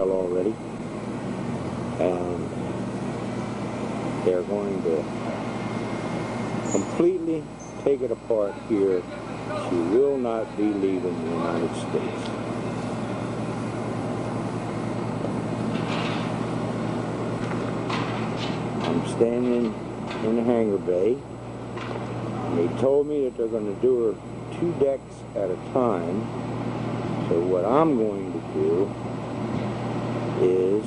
already, and they're going to completely take it apart here. She will not be leaving the United States. I'm standing in the hangar bay, and they told me that they're going to do her 2 decks at a time. So what I'm going to do is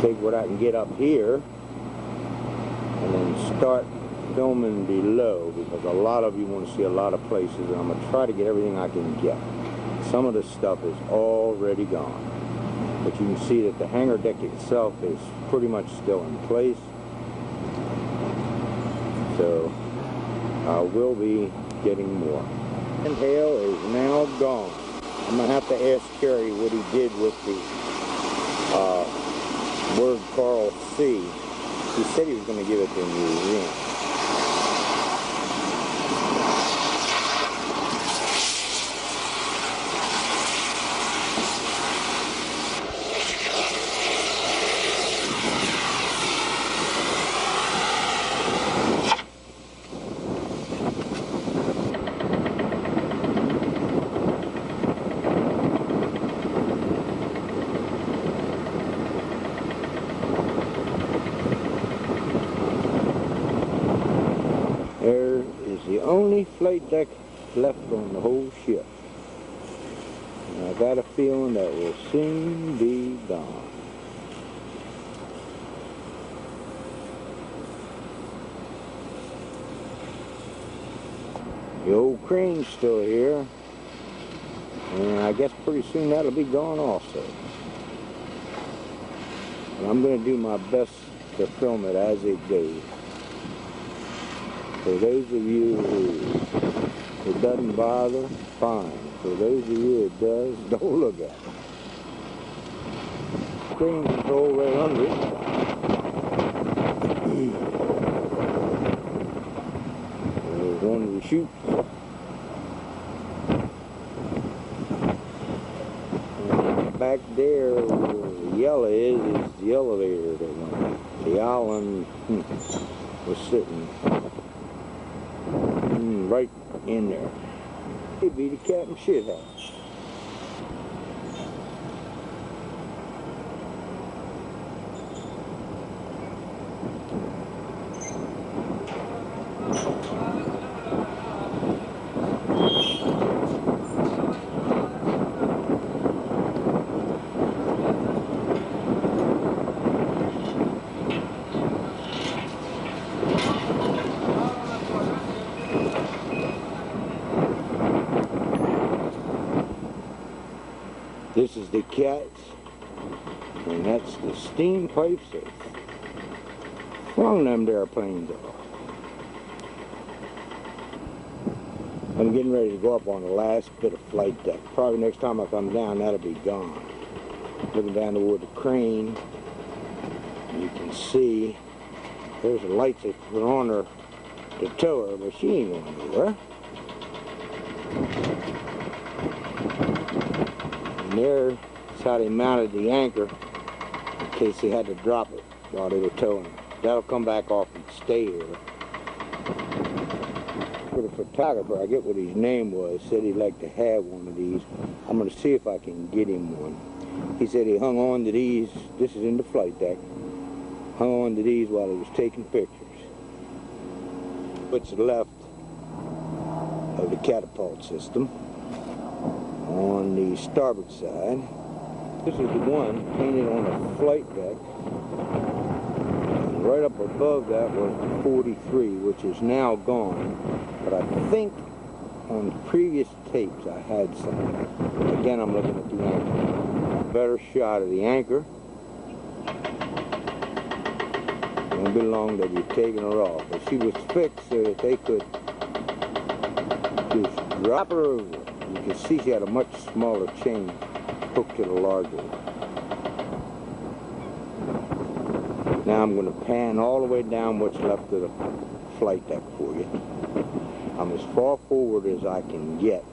take what I can get up here and then start filming below, because a lot of you want to see a lot of places, and I'm going to try to get everything I can get. Some of the stuff is already gone, but you can see that the hangar deck itself is pretty much still in place. So I will be getting more. And hail is now gone. I'm going to have to ask Kerry what he did with the word Coral Sea. He said he was going to give it to the museum. There is the only flight deck left on the whole ship. And I got a feeling that will soon be gone. The old crane's still here, and I guess pretty soon that'll be gone also. And I'm going to do my best to film it as it goes. For those of you who it doesn't bother, fine. For those of you it does, don't look at it. Screen control right under it. There's one of the chutes. And back there where the yellow is the elevator that went. The island was sitting right in there. It'd be the captain's shit house. This is the cats, and that's the steam pipes that flung them airplanes off. I'm getting ready to go up on the last bit of flight deck. Probably next time I come down, that'll be gone. Looking down toward the crane, you can see there's the lights they put on her to tow her, but she ain't going anywhere. And there's how they mounted the anchor in case they had to drop it while they were towing it. That'll come back off and stay here. For the photographer, I get what his name was, said he'd like to have one of these. I'm going to see if I can get him one. He said he hung on to these, this is in the flight deck, hung on to these while he was taking pictures. What's left of the catapult system. On the starboard side, this is the one painted on a flight deck, and right up above that was the 43, which is now gone, but I think on previous tapes I had some. Again, I'm looking at the anchor. Better shot of the anchor. It won't be long they'll be taking her off, but she was fixed so that they could just drop her over. You can see she had a much smaller chain hooked to the larger one. Now I'm going to pan all the way down what's left of the flight deck for you. I'm as far forward as I can get.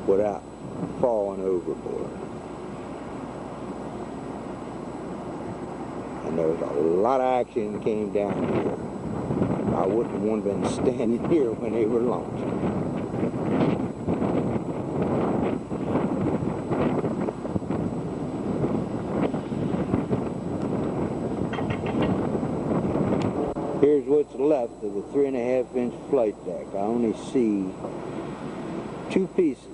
without falling overboard. And there was a lot of action that came down here. I wouldn't want been standing here when they were launched. Here's what's left of the 3.5-inch flight deck. I only see 2 pieces,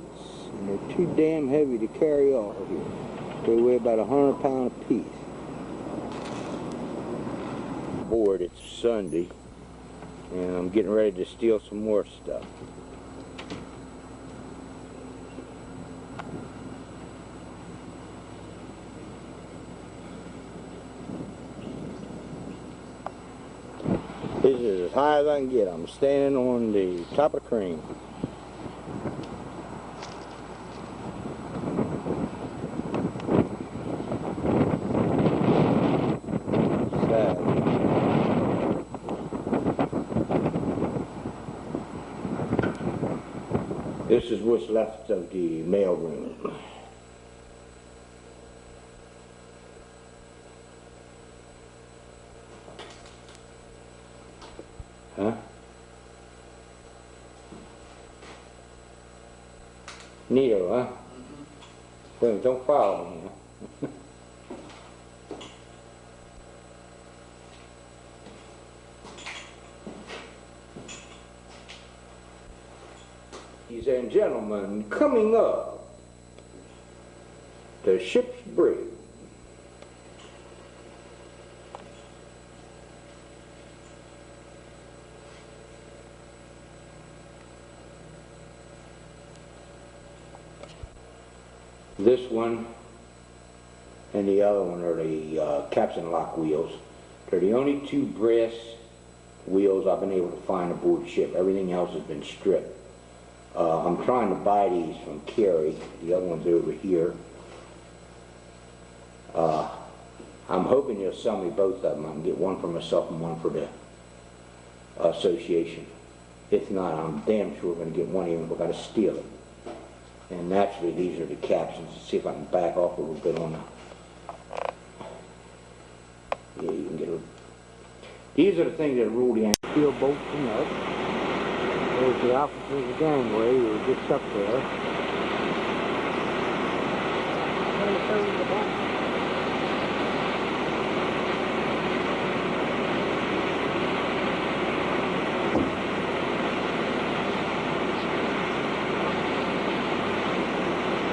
and they're too damn heavy to carry off here. They weigh about 100 pounds a piece. Board, it's Sunday, and I'm getting ready to steal some more stuff. This is as high as I can get. I'm standing on the top of the crane. Sad. This is what's left of the mail room. Huh? Neil, huh? Well, don't follow me, huh? Ladies and gentlemen, coming up, the ship's brig. This one and the other one are the capstan lock wheels. They're the only 2 brass wheels I've been able to find aboard ship. Everything else has been stripped. I'm trying to buy these from Kerry. The other one's over here. I'm hoping you'll sell me both of them. I can get one for myself and one for the association. If not, I'm damn sure going to get one even if I've got to steal it. And naturally, these are the captions. Let's see if I can back off a little bit on the... Yeah, you can get a... These are the things that rule the steel bolts and nuts. There's the officer's gangway. You just up there.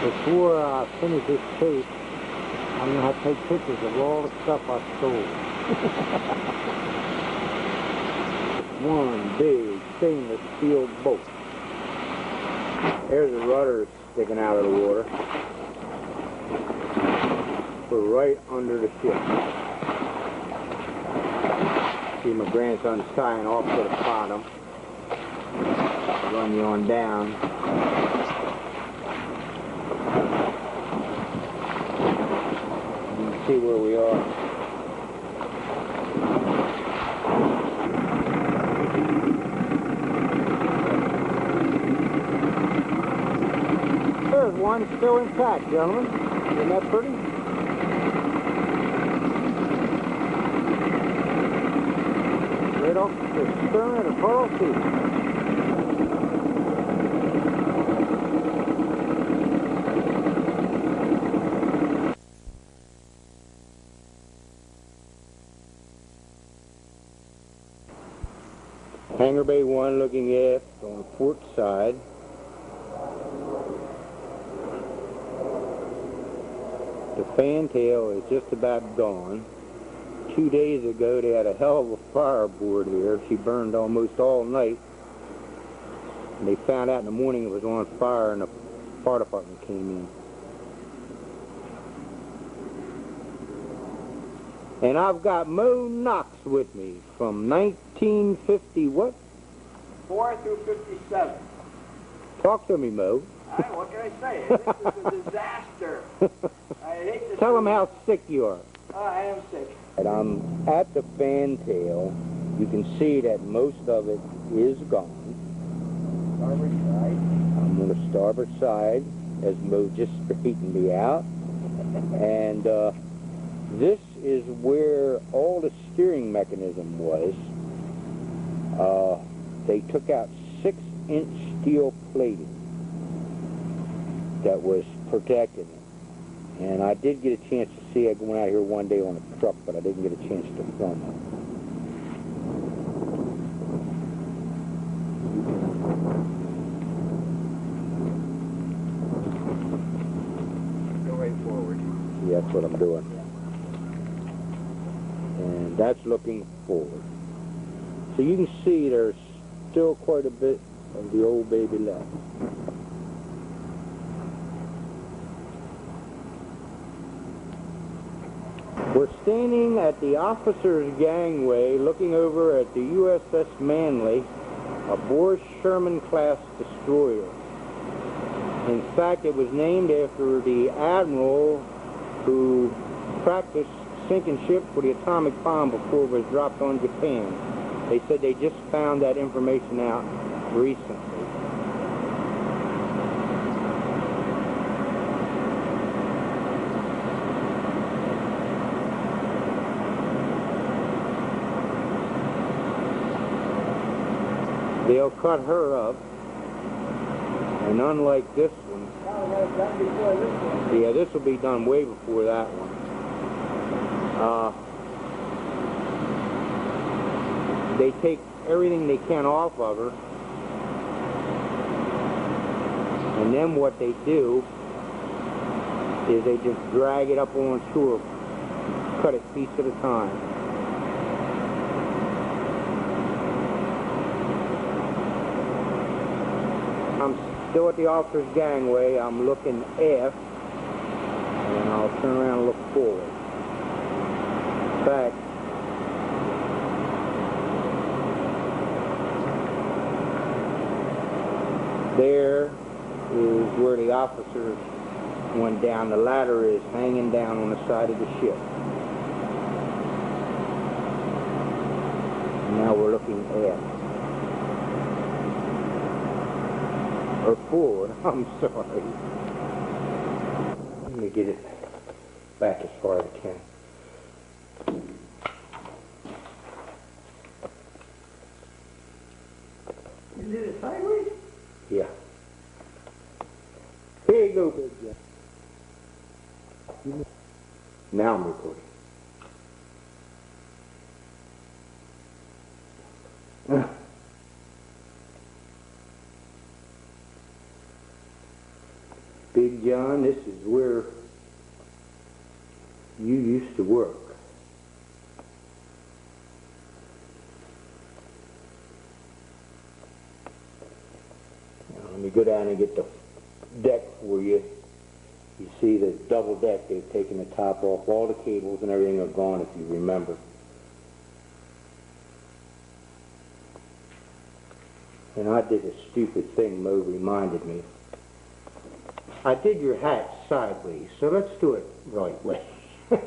Before I finish this tape, I'm going to have to take pictures of all the stuff I stole. One big stainless steel boat. There's a rudder sticking out of the water. We're right under the ship. See my grandson's tying off to the bottom. Run you on down. See where we are. There's one still intact, gentlemen. Isn't that pretty? Right off the stern of the Coral Sea. Hangar Bay 1 looking aft on the port side. The fantail is just about gone. 2 days ago they had a hell of a fire aboard here. She burned almost all night. And they found out in the morning it was on fire and the fire department came in. And I've got Mo Knox with me from 1950 what? 4 through 57. Talk to me, Mo. What can I say? This is a disaster. I hate to Tell them how sick you are. I am sick. And I'm at the fantail. You can see that most of it is gone. Garbage, right? I'm on the starboard side as Mo just straightened me out. And this is where all the steering mechanism was. They took out 6-inch steel plating that was protecting it. And I did get a chance to see it. I went out here one day on a truck, but I didn't get a chance to film it. See, that's what I'm doing. And that's looking forward. So you can see there's still quite a bit of the old baby left. We're standing at the officer's gangway looking over at the USS Manly, a Boris-Sherman-class destroyer. In fact, it was named after the admiral who practiced sinking ships with the atomic bomb before it was dropped on Japan. They said they just found that information out recently. They'll cut her up, and unlike this one, yeah, this will be done way before that one. They take everything they can off of her, and then what they do is they just drag it up on shore, cut it piece at a time. I'm still at the officer's gangway. I'm looking aft, and I'll turn around and look forward. In fact, there is where the officers went down. The ladder is hanging down on the side of the ship. Now we're looking aft. Or forward, I'm sorry. Let me get it back as far as I can. You did it sideways? Yeah. Here you go, big guy. Now I'm recording. Big John, this is where you used to work. Now, let me go down and get the deck for you. You see the double deck, they've taken the top off. All the cables and everything are gone, if you remember. And I did a stupid thing, Mo reminded me. I did your hat sideways, so let's do it right way. You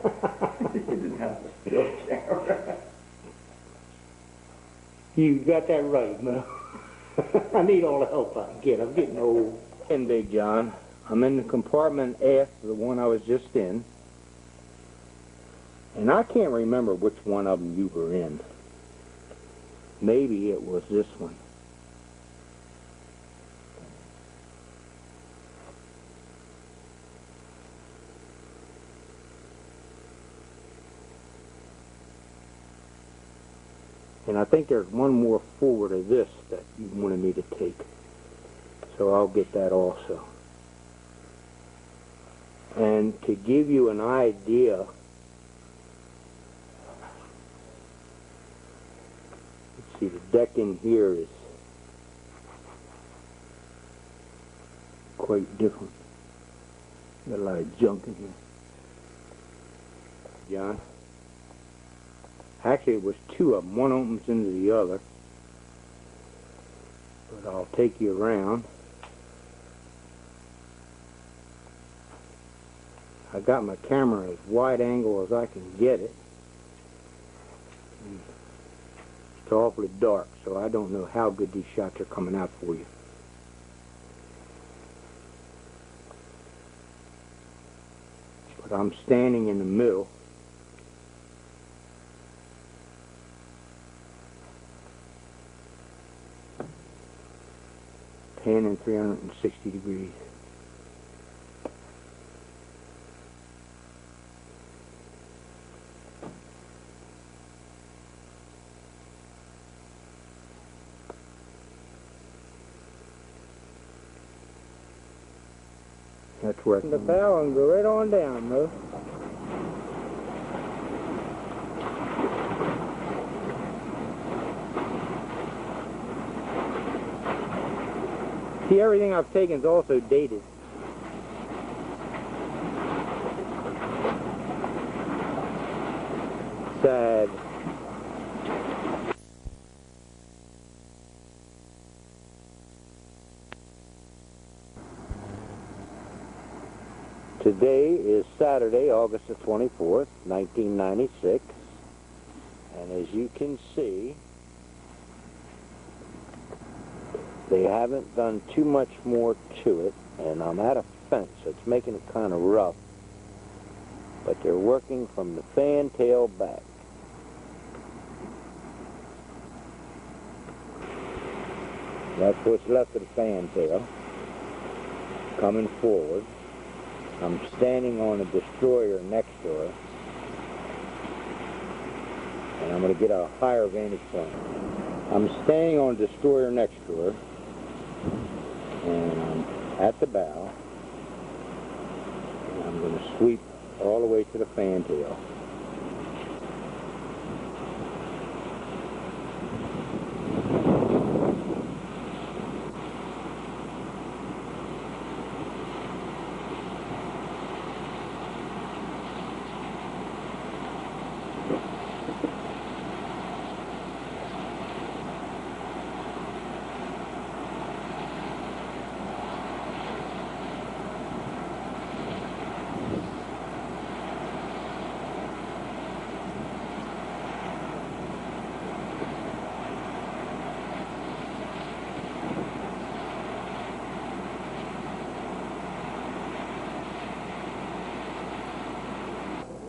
didn't have to still camera. You got that right, Mo. I need all the help I can get. I'm getting old. And Big John, I'm in the compartment aft, the one I was just in. And I can't remember which one of them you were in. Maybe it was this one. And I think there's one more forward of this that you wanted me to take. So I'll get that also. And to give you an idea, let's see, the deck in here is quite different. Got a lot of junk in here. John? Actually, it was two of them. One opens into the other. But I'll take you around. I got my camera as wide angle as I can get it. And it's awfully dark, so I don't know how good these shots are coming out for you. but I'm standing in the middle. Pan in 360 degrees. That's working. The bow and go right on down, Mo. See, everything I've taken is also dated. Sad. Today is Saturday, August the 24th, 1996, and as you can see, they haven't done too much more to it, and I'm at a fence, so it's making it kind of rough, but they're working from the fantail back. That's what's left of the fantail, coming forward. I'm standing on a destroyer next to her, and I'm going to get a higher vantage point. I'm standing on a destroyer next to her, and I'm at the bow, and I'm going to sweep all the way to the fantail.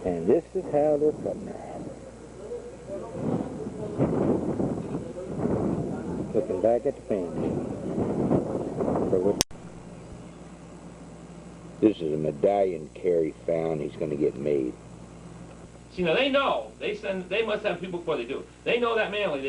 And this is how they're cutting her. Looking back at the fan. This is a medallion Carey found. He's going to get made. See, now they know. They must have people before they do. They know that manly.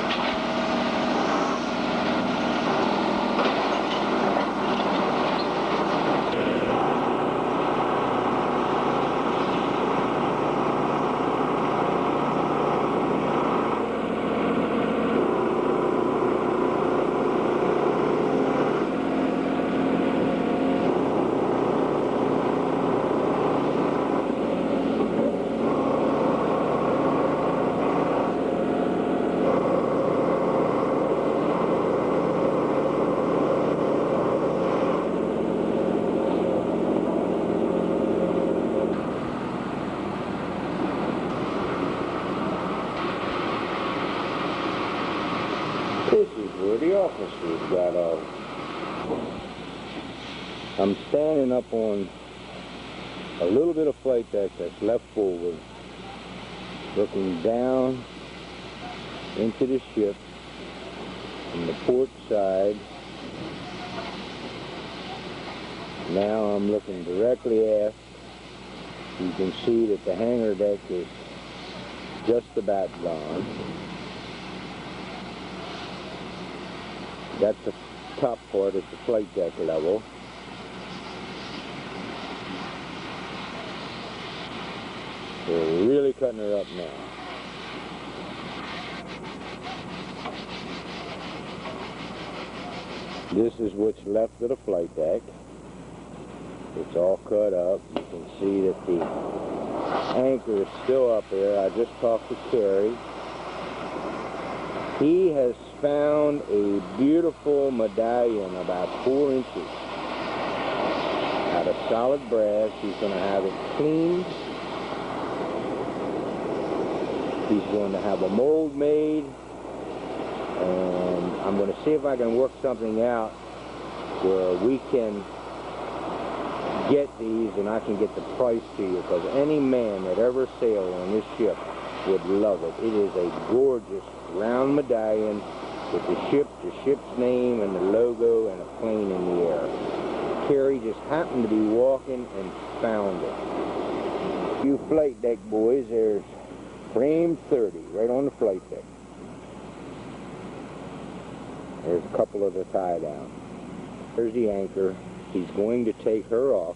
This is where the officers got off. I'm standing up on a little bit of flight deck that's left forward, looking down into the ship from the port side. Now I'm looking directly aft. You can see that the hangar deck is just about gone. That's the top part at the flight deck level. We're really cutting her up now. This is what's left of the flight deck. It's all cut up. You can see that the anchor is still up there. I just talked to Carey. He has found a beautiful medallion about 4 inches out of solid brass. He's going to have it cleaned. He's going to have a mold made, and I'm going to see if I can work something out where we can get these and I can get the price to you, because any man that ever sailed on this ship would love it. It is a gorgeous round medallion with the ship's name and the logo and a plane in the air. Carrie just happened to be walking and found it. You flight deck boys, there's frame 30 right on the flight deck. There's a couple of the tie down. There's the anchor. He's going to take her off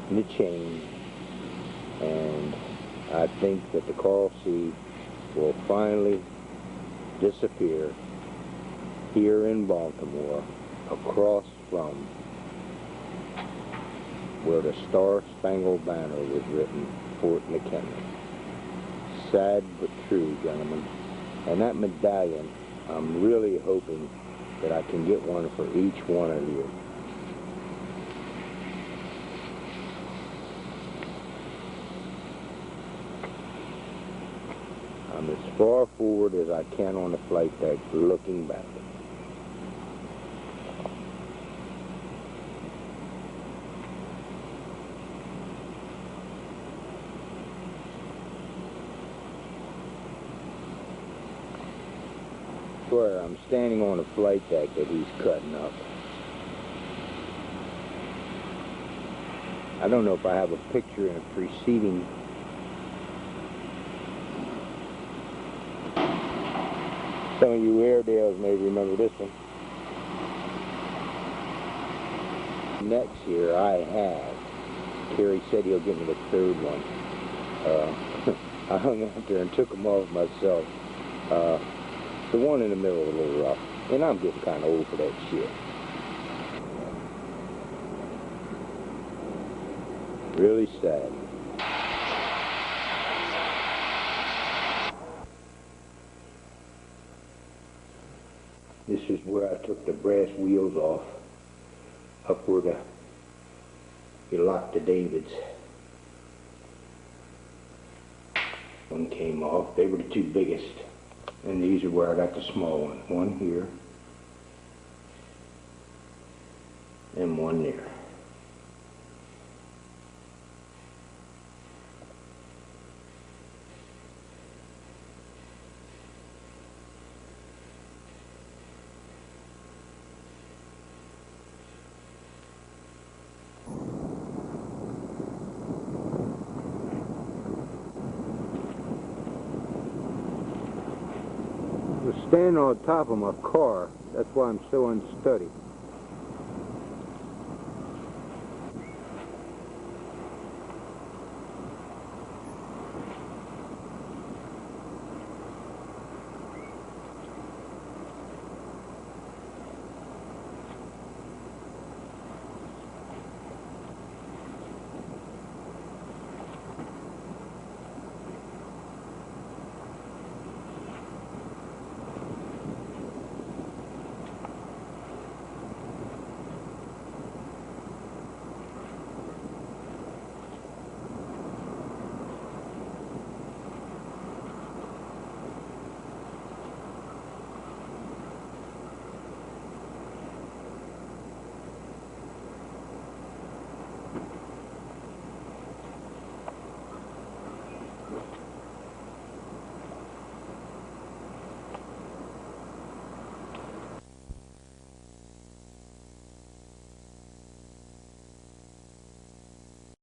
in the chain, and I think that the Coral Sea will finally disappear here in Baltimore, across from where the Star-Spangled Banner was written, Fort McHenry. Sad but true, gentlemen. And that medallion, I'm really hoping that I can get one for each one of you. I'm as far forward as I can on the flight deck, looking back. Where I'm standing on the flight deck that he's cutting up. I don't know if I have a picture in a preceding. Some of you Airedales may remember this one. Next year I have. Kerry said he'll give me the third one. I hung out there and took them off myself. The one in the middle is a little rough, and I'm getting kind of old for that shit. Really sad. This is where I took the brass wheels off, up where you lock the davits. One came off. They were the two biggest. And these are where I got the small one. One here. And one there. I was standing on top of my car. That's why I'm so unsteady.